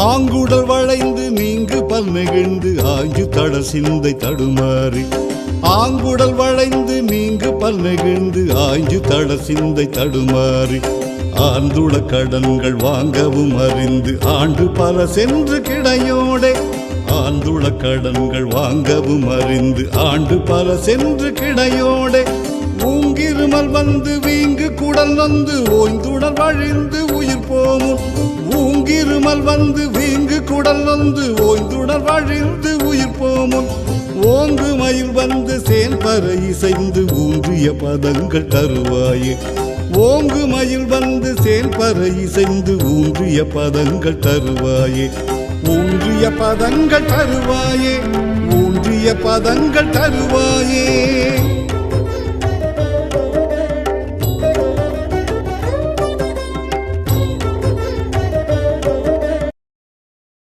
ஆங்குடல் வளைந்து நீங்கு பல் நெகிழ்ந்து ஆஞ்சு தட சிந்தை தடுமாறி ஆங்குடல் வளைந்து நீங்கு பல் நெகிழ்ந்து ஆஞ்சு தட சிந்தை தடுமாறி ஆந்துள கடன்கள் வாங்கவும் அறிந்து ஆண்டு பல சென்று கிடையோடே ஆந்துள கடன்கள் வாங்கவும் அறிந்து ஆண்டு பல சென்று கிடையோடே ஊங்கிருமல் வந்து வீங்கு குடல் வந்து ஓய்ந்துடல் வழிந்து உயிர் போமும் ஊங்கிருமல் வந்து வீங்கு குடல் வந்து ஓய்ந்துடல் வழிந்து உயிர் போமும் ஓங்கு மயில் வந்து செயல்பர இசைந்து ஊன்றிய பதங்கள் தருவாயே ஓங்கு மயில் வந்து செயல்பர இசைந்து ஊன்றிய பதங்கள் தருவாயே ஊன்றிய பதங்கள் தருவாயே ஊன்றிய பதங்கள் தருவாயே